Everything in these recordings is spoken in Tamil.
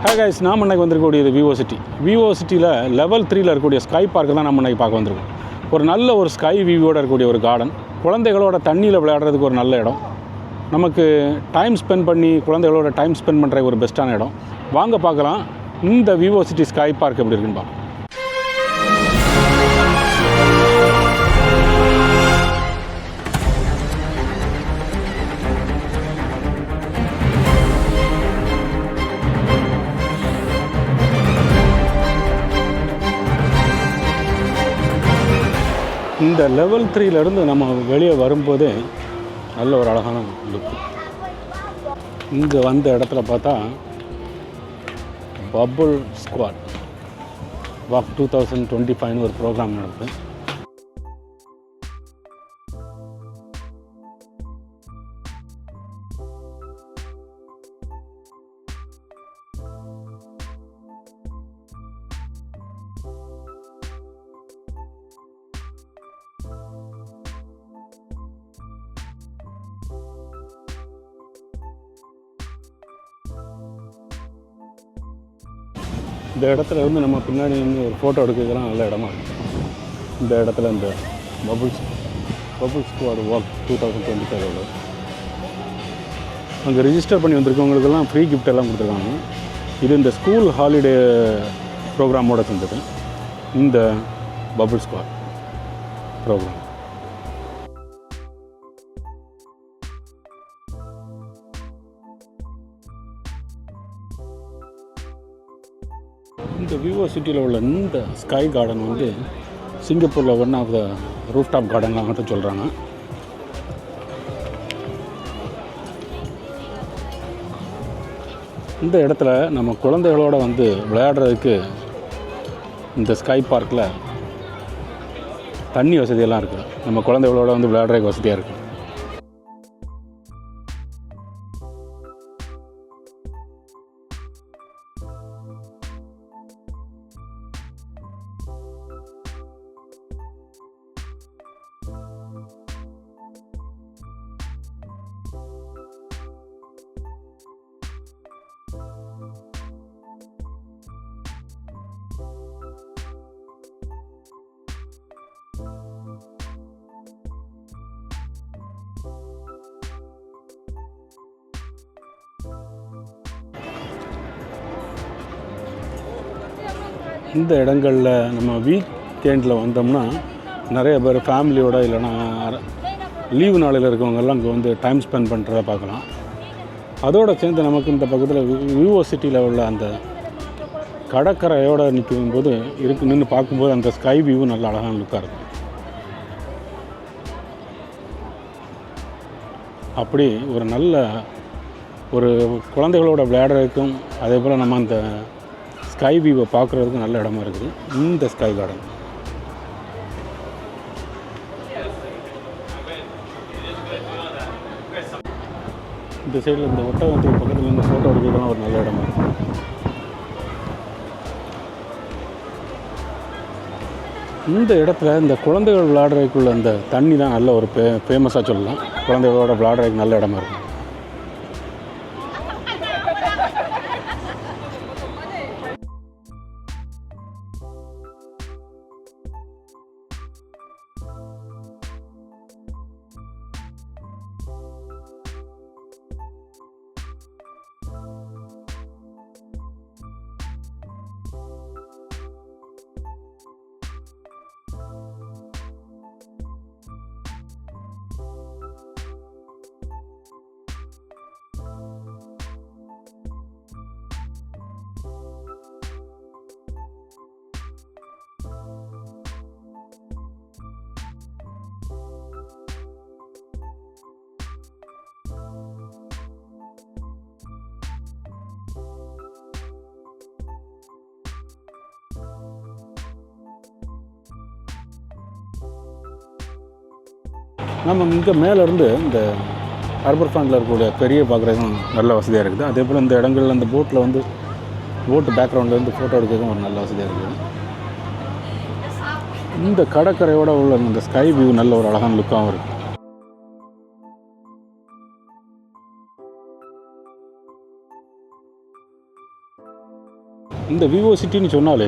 ஹாய் கைஸ், நாம் இன்றைக்கி வந்திருக்கக்கூடியது விவோ சிட்டியில் லெவல் 3ல் இருக்கக்கூடிய ஸ்கை பார்க்கு தான் நம்ம இன்றைக்கி பார்க்க வந்திருக்கோம். ஒரு நல்ல ஒரு ஸ்கை வியூவோடு இருக்கக்கூடிய ஒரு கார்டன், குழந்தைகளோட தண்ணியில் விளையாடுறதுக்கு ஒரு நல்ல இடம், நமக்கு டைம் ஸ்பெண்ட் பண்ணி குழந்தைகளோட டைம் ஸ்பெண்ட் பண்ணுற ஒரு பெஸ்ட்டான இடம். வாங்க பார்க்கலாம் இந்த விவோ சிட்டி ஸ்கை பார்க் எப்படி இருக்குன்னு பார்க்கலாம். இந்த லெவல் 3லேருந்து நம்ம வெளியே வரும்போதே நல்ல ஒரு அழகான லுக்கு. இங்கே வந்த இடத்துல பார்த்தா பபுள் ஸ்குவாட் வாக் 2025 ஒரு ப்ரோக்ராம் நடக்குது. இந்த இடத்துல வந்து நம்ம பின்னாடி வந்து ஒரு ஃபோட்டோ எடுக்கிறதுலாம் நல்ல இடமா இருக்குது. இந்த இடத்துல இந்த பபுள் ஸ்குவாட் வாக் 2025 அங்கே ரிஜிஸ்டர் பண்ணி வந்திருக்கவங்களுக்கெல்லாம் ஃப்ரீ கிஃப்ட் எல்லாம் கொடுத்துருக்காங்க. இது இந்த ஸ்கூல் ஹாலிடே ப்ரோக்ராமோடு செஞ்சது இந்த பபுள் ஸ்குவாட் ப்ரோக்ராம். இந்த விவோ சிட்டியில் உள்ள இந்த ஸ்கை கார்டன் வந்து சிங்கப்பூரில் ஒன் ஆஃப் த ரூஃப்டாப் கார்டன்லாம் வந்து சொல்கிறாங்க. இந்த இடத்துல நம்ம குழந்தைகளோடு வந்து விளையாடுறதுக்கு இந்த ஸ்கை பார்க்கில் தண்ணி வசதியெல்லாம் இருக்குது. நம்ம குழந்தைகளோட வந்து விளையாடுறதுக்கு வசதியாக இருக்குது. இந்த இடங்களில் நம்ம வீக்கெண்டில் வந்தோம்னா நிறைய பேர் ஃபேமிலியோடு இல்லைனா லீவு நாளில் இருக்கவங்கெல்லாம் இங்கே வந்து டைம் ஸ்பெண்ட் பண்ணுறத பார்க்கலாம். அதோடு சேர்ந்து நமக்கு இந்த பக்கத்தில் விவோ சிட்டியில் உள்ள அந்த கடற்கரையோடு நிற்கும்போது நின்று பார்க்கும்போது அந்த ஸ்கை வியூ நல்ல அழகான லுக்காக இருக்கும். அப்படி ஒரு நல்ல ஒரு குழந்தைகளோட விளையாடுறதுக்கும் அதே போல் நம்ம அந்த ஸ்கை வியூவை பார்க்குறதுக்கு நல்ல இடமா இருக்குது இந்த ஸ்கை கார்டன். இந்த சைடில் இந்த ஒட்டகத்துக்கு பக்கத்தில் இந்த ஃபோட்டோ எடுக்கிறதுலாம் ஒரு நல்ல இடமா இருக்குது. இந்த இடத்துல இந்த குழந்தைகள் விளையாடுறதுக்குள்ள அந்த தண்ணி தான் நல்ல ஒரு ஃபேமஸாக சொல்லலாம். குழந்தைகளோட விளையாடுறதுக்கு நல்ல இடமா இருக்கும். நம்ம இங்கே மேலேருந்து இந்த ஹார்பர் ஃப்ரண்டில் இருக்கக்கூடிய பெரிய பார்க்குறதுக்கும் நல்ல வசதியாக இருக்குது. அதே போல் இந்த இடங்களில் அந்த போட்டில் வந்து போட்டு பேக்ரவுண்ட்லேருந்து ஃபோட்டோ எடுக்கிறதுக்கும் ஒரு நல்ல வசதியாக இருக்குது. இந்த கடற்கரையோடு உள்ள இந்த ஸ்கை வியூ நல்ல ஒரு அழகான லுக்காகவும் இருக்குது. இந்த விவோ சிட்டின்னு சொன்னாலே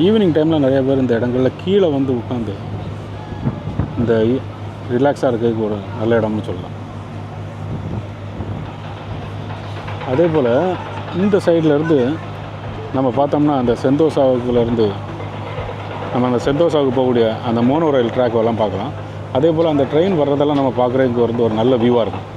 ஈவினிங் டைமில் நிறைய பேர் இந்த இடங்களில் கீழே வந்து உட்காந்து இந்த ரிலாக்ஸாக இருக்கிறதுக்கு ஒரு நல்ல இடம்னு சொல்லலாம். அதே போல் இந்த சைட்லேருந்து நம்ம பார்த்தோம்னா அந்த செந்தோசாவுக்குலேருந்து நம்ம அந்த செந்தோசாவுக்கு போகக்கூடிய அந்த மோனோ ரயில் ட்ராக் எல்லாம் பார்க்கலாம். அதே போல் அந்த ட்ரெயின் வர்றதெல்லாம் நம்ம பார்க்குறதுக்கு வந்து ஒரு நல்ல வியூவாக இருக்கும்.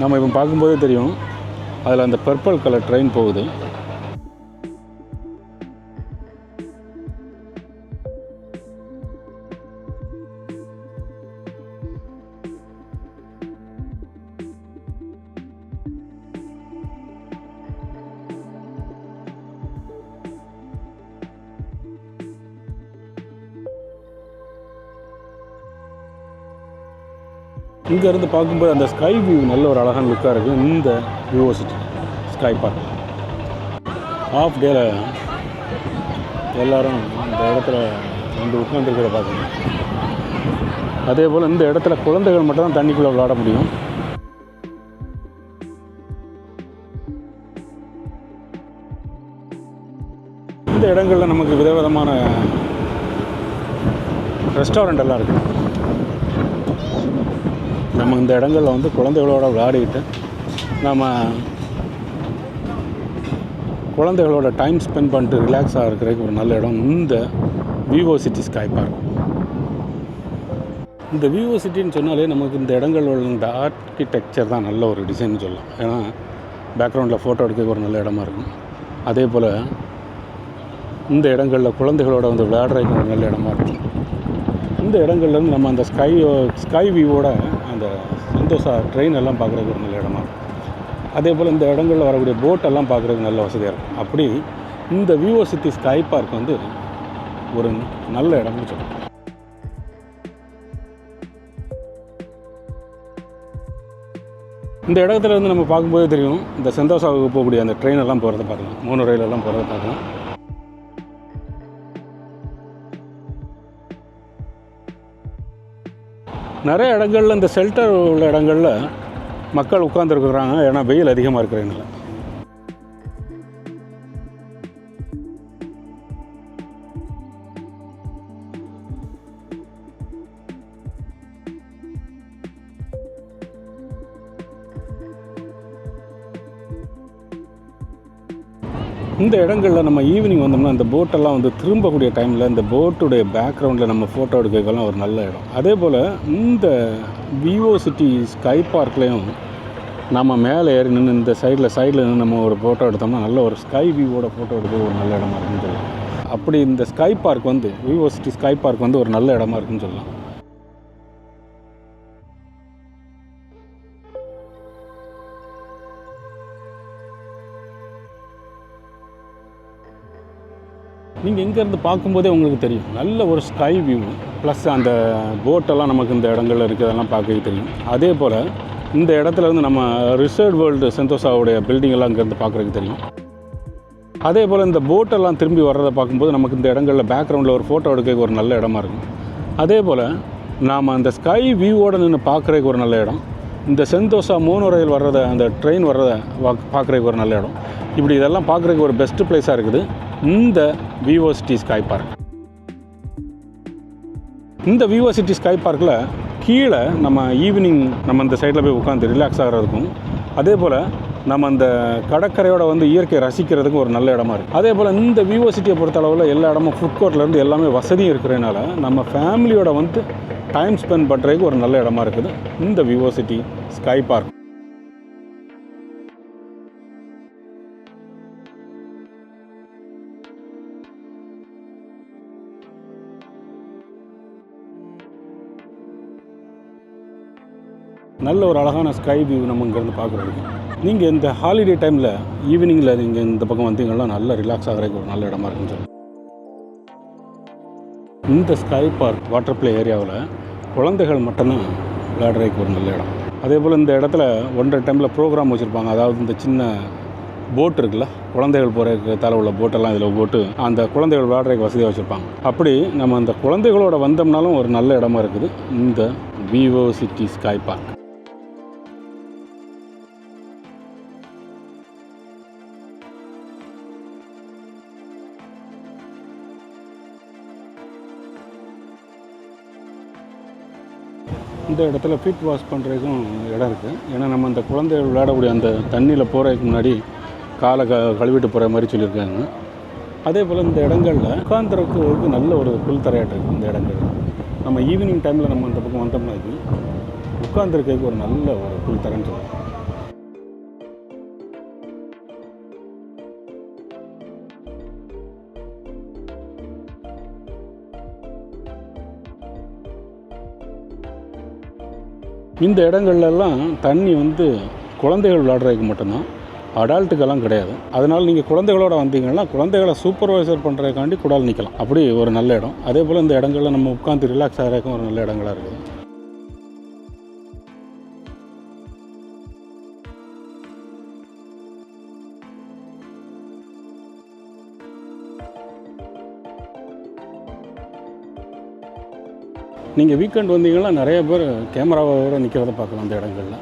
நம்ம இப்போ பார்க்கும்போதே தெரியும் அதில் அந்த பர்பிள் கலர் ட்ரெயின் போகுது. இங்கேருந்து பார்க்கும்போது அந்த ஸ்கை வியூ நல்ல ஒரு அழகான லுக்காக இருக்குது. இந்த Vivo City Sky Park of டேல எல்லோரும் இந்த இடத்துல வந்து உட்காந்துருக்கிறத பார்க்கணும். அதே போல் இந்த இடத்துல குழந்தைகள் மட்டும் தான் தண்ணிக்குள்ளே விளையாட முடியும். இந்த இடங்களில் நமக்கு விதவிதமான ரெஸ்டாரண்ட் எல்லாம் இருக்குது. நம்ம இந்த இடங்களில் வந்து குழந்தைகளோட விளையாடிக்கிட்டு நம்ம குழந்தைகளோட டைம் ஸ்பெண்ட் பண்ணிட்டு ரிலாக்ஸாக இருக்கிறதுக்கு ஒரு நல்ல இடம் இந்த விவோ சிட்டி ஸ்கை பார்க். இந்த விவோ சிட்டின்னு சொன்னாலே நமக்கு இந்த இடங்களோட இந்த ஆர்கிடெக்சர் தான் நல்ல ஒரு டிசைன்னு சொல்லலாம். ஏன்னா பேக்ரவுண்டில் ஃபோட்டோ எடுக்க ஒரு நல்ல இடமா இருக்கும். அதே போல் இந்த இடங்களில் குழந்தைகளோட வந்து விளையாடுறதுக்கு ஒரு நல்ல இடமா இருக்கும். இந்த இடங்கள்லேருந்து நம்ம அந்த ஸ்கை வியூவோட அந்த சந்தோஷா ட்ரெயின் எல்லாம் பார்க்குறதுக்கு ஒரு நல்ல இடமா இருக்கும். அதே போல் இந்த இடங்களில் வரக்கூடிய போட்டெல்லாம் பார்க்குறதுக்கு நல்ல வசதியாக இருக்கும். அப்படி இந்த விவோ சிட்டி ஸ்கை பார்க் வந்து ஒரு நல்ல இடம்னு சொல்லலாம். இந்த இடத்துல இருந்து நம்ம பார்க்கும்போது தெரியும் இந்த சந்தோஷாவுக்கு போகக்கூடிய அந்த ட்ரெயின் எல்லாம் போகிறத பார்க்கலாம், மோனோ ரயில் எல்லாம் போகிறத பார்க்கலாம். நிறைய இடங்களில் இந்த ஷெல்டர் உள்ள இடங்களில் மக்கள் உட்காந்துருக்குறாங்க. ஏன்னா வெயில் அதிகமாக இருக்கிறதுனால. இந்த இடங்களில் நம்ம ஈவினிங் வந்தோம்னா இந்த போட்டெல்லாம் வந்து திரும்பக்கூடிய டைமில் இந்த போட்டுடைய பேக்ரவுண்டில் நம்ம ஃபோட்டோ எடுக்கலாம் ஒரு நல்ல இடம். அதே போல் இந்த விவோ சிட்டி ஸ்கை பார்க்லேயும் நம்ம மேலே ஏறி நின்று இந்த சைடில் நின்று நம்ம ஒரு ஃபோட்டோ எடுத்தோம்னா நல்ல ஒரு ஸ்கை வியூவோட ஃபோட்டோ எடுக்க ஒரு நல்ல இடமா இருக்குன்னு சொல்லலாம். அப்படி இந்த ஸ்கை பார்க் வந்து விவோ சிட்டி ஸ்கை பார்க் வந்து ஒரு நல்ல இடமா இருக்குன்னு சொல்லலாம். நீங்கள் இங்கேருந்து பார்க்கும்போதே உங்களுக்கு தெரியும் நல்ல ஒரு ஸ்கை வியூ ப்ளஸ் அந்த போட்டெல்லாம் நமக்கு இந்த இடங்களில் இருக்கிறதெல்லாம் பார்க்கவே தெரியும். அதே போல் இந்த இடத்துலேருந்து நம்ம ரிசர்வ் வேர்ல்டு செந்தோசாவுடைய பில்டிங் எல்லாம் இங்கேருந்து பார்க்குறதுக்கு தெரியும். அதே போல் இந்த போட்டெல்லாம் திரும்பி வர்றதை பார்க்கும்போது நமக்கு இந்த இடங்களில் பேக்ரவுண்டில் ஒரு ஃபோட்டோ எடுக்க ஒரு நல்ல இடமா இருக்கும். அதே போல் நாம் அந்த ஸ்கை வியூவோடு நின்று பார்க்குறதுக்கு ஒரு நல்ல இடம். இந்த செந்தோசா மோனோ ரயில் வர்றதை அந்த ட்ரெயின் வர்றதை பார்க்குறதுக்கு ஒரு நல்ல இடம். இப்படி இதெல்லாம் பார்க்குறதுக்கு ஒரு பெஸ்ட்டு ப்ளேஸாக இருக்குது இந்த விவோ சிட்டி ஸ்கை பார்க். இந்த விவோ சிட்டி ஸ்கை பார்க்கில் கீழே நம்ம ஈவினிங் நம்ம இந்த சைடில் போய் உட்காந்து ரிலாக்ஸ் ஆகிறதுக்கும், அதே போல் நம்ம அந்த கடற்கரையோட வந்து இயற்கையை ரசிக்கிறதுக்கும் ஒரு நல்ல இடமா இருக்குது. அதே போல் இந்த விவோ சிட்டியை பொறுத்தளவில் எல்லா இடமும் ஃபுட் கோர்ட்லேருந்து எல்லாமே வசதியும் இருக்கிறதுனால நம்ம ஃபேமிலியோட வந்து டைம் ஸ்பெண்ட் பண்ணுறதுக்கு ஒரு நல்ல இடமா இருக்குது இந்த விவோ சிட்டி ஸ்கை பார்க். நல்ல ஒரு அழகான ஸ்கை வியூ நம்ம இங்கேருந்து பார்க்குறதுக்கு. நீங்கள் இந்த ஹாலிடே டைமில் ஈவினிங்கில் நீங்கள் இந்த பக்கம் வந்தீங்கன்னா நல்ல ரிலாக்ஸ் ஆகிறதுக்கு ஒரு நல்ல இடமா இருக்குன்னு சொல்லி. இந்த ஸ்கை பார்க் வாட்டர் ப்ளே ஏரியாவில் குழந்தைகள் மட்டும்தான் விளையாடுறதுக்கு ஒரு நல்ல இடம். அதே போல் இந்த இடத்துல ஒன்றரை டைமில் ப்ரோக்ராம் வச்சுருப்பாங்க. அதாவது இந்த சின்ன போட் இருக்குல்ல, குழந்தைகள் போகிறதுக்கு தலை உள்ள போட்டெல்லாம் இதில் போட்டு அந்த குழந்தைகள் விளையாடுறதுக்கு வசதியாக வச்சுருப்பாங்க. அப்படி நம்ம அந்த குழந்தைகளோட வந்தோம்னாலும் ஒரு நல்ல இடமா இருக்குது இந்த விவோ சிட்டி ஸ்கை பார்க். இந்த இடத்துல ஃபீட் வாஷ் பண்ணுறதுக்கும் இடம் இருக்குது. ஏன்னா நம்ம அந்த குழந்தைகள் விளையாடக்கூடிய அந்த தண்ணியில் போகிறதுக்கு முன்னாடி காலை கழுவிட்டு போகிற மாதிரி சொல்லியிருக்காங்க. அதே போல் இந்த இடங்களில் உட்காந்துறதுக்கு நல்ல ஒரு புல் தரையாட்டு இருக்குது. இந்த இடங்கள் நம்ம ஈவினிங் டைமில் நம்ம அந்த பக்கம் வந்தோம்னா உட்காந்துருக்கிறதுக்கு ஒரு நல்ல ஒரு புல் தரேன்னு சொல்லுவோம். இந்த இடங்கள்லாம் தண்ணி குழந்தைகள் விளையாடுறதுக்கு மட்டும்தான், அடால்ட்டுக்கெல்லாம் கிடையாது. அதனால் நீங்கள் குழந்தைகளோட வந்தீங்கன்னா குழந்தைகளை சூப்பர்வைசர் பண்ணுறதுக்காண்டி குடால் நிற்கலாம். அப்படி ஒரு நல்ல இடம். அதே போல் இந்த இடங்களில் நம்ம உட்காந்து ரிலாக்ஸ் ஆகிறதுக்கும் ஒரு நல்ல இடங்களாக இருக்குது. நீங்கள் வீக்கெண்ட் வந்தீங்கன்னா நிறைய பேர் கேமராவோட நிற்கிறத பார்க்கலாம் அந்த இடங்களில்.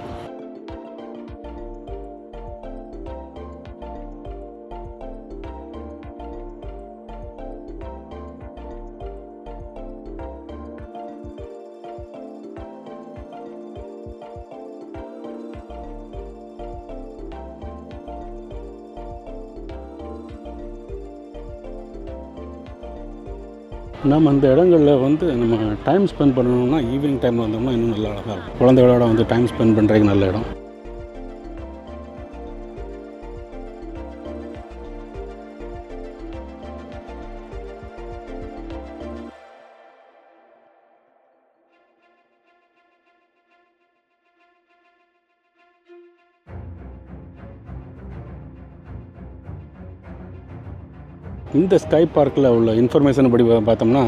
நம்ம அந்த இடங்களில் நம்ம டைம் ஸ்பெண்ட் பண்ணணும்னா ஈவினிங் டைமில் வந்தோம்னா இன்னும் நல்லா அழகாக இருக்கும். குழந்தைகளோட டைம் ஸ்பெண்ட் பண்ணுறதுக்கு நல்ல இடம். இந்த ஸ்கை பார்க்கில் உள்ள இன்ஃபர்மேஷன் படி பார்த்தோம்னா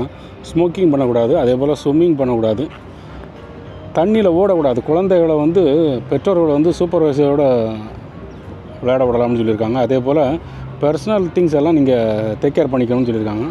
ஸ்மோக்கிங் பண்ணக்கூடாது, அதே போல் ஸ்விம்மிங் பண்ணக்கூடாது, தண்ணியில் ஓடக்கூடாது, குழந்தைகளை பெற்றோர்களை சூப்பர்வைசரோட விளையாட விடலாம்னு சொல்லியிருக்காங்க. அதே போல் பர்சனல் திங்ஸ் எல்லாம் நீங்கள் டேக் கேர் பண்ணிக்கணும்னு சொல்லியிருக்காங்க.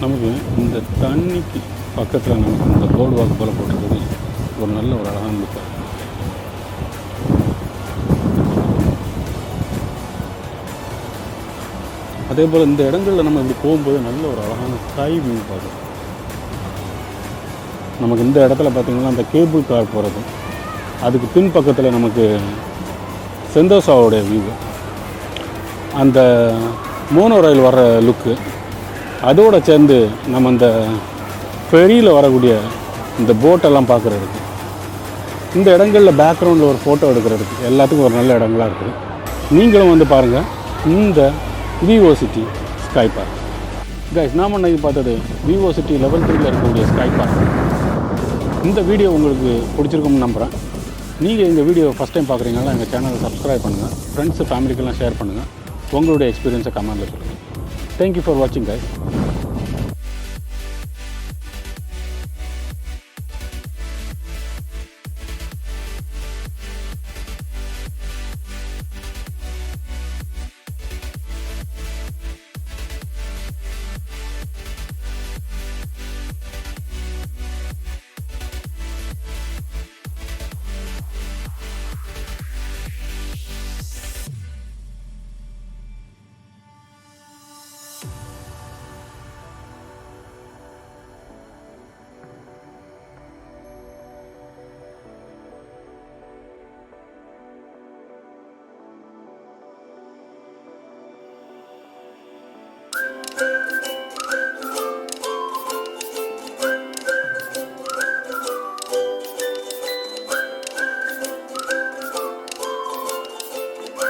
நமக்கு இந்த தண்ணிக்கு பக்கத்தில் நமக்கு இந்த போர்டு வாக் போல் போட்டிருக்கிறது ஒரு நல்ல ஒரு அழகான லுக். அதே போல் இந்த இடங்களில் நம்ம இப்படி போகும்போது நல்ல ஒரு அழகான ஸ்கை வியூ பார்க்கும். நமக்கு இந்த இடத்துல பார்த்திங்கன்னா அந்த கேபிள் கார் போகிறது, அதுக்கு பின்பக்கத்தில் நமக்கு செந்தோசாவோடைய வியூ, அந்த மோனோ ரயில் வர்ற லுக்கு, அதோடு சேர்ந்து நம்ம இந்த ஃபெரியில் வரக்கூடிய இந்த போட்டெல்லாம் பார்க்குறதுக்கு, இந்த இடங்களில் பேக்ரவுண்டில் ஒரு ஃபோட்டோ எடுக்கிறதுக்கு எல்லாத்துக்கும் ஒரு நல்ல இடங்களாக இருக்குது. நீங்களும் பாருங்கள் இந்த விவோசிட்டி ஸ்கை பார்க். கைஸ், நாம் அன்றைக்கி பார்த்தது விவோசிட்டி லெவல் 3ல் இருக்கக்கூடிய ஸ்கை பார்க். இந்த வீடியோ உங்களுக்கு பிடிச்சிருக்கும்னு நம்புகிறேன். நீங்கள் இந்த வீடியோ ஃபஸ்ட் டைம் பார்க்குறீங்களா எங்கள் சேனலை சப்ஸ்கிரைப் பண்ணுங்கள், ஃப்ரெண்ட்ஸு ஃபேமிலிக்கெல்லாம் ஷேர் பண்ணுங்கள், உங்களுடைய எக்ஸ்பீரியன்ஸை கமெண்ட்டில் சொல்லுங்கள். Thank you for watching, guys.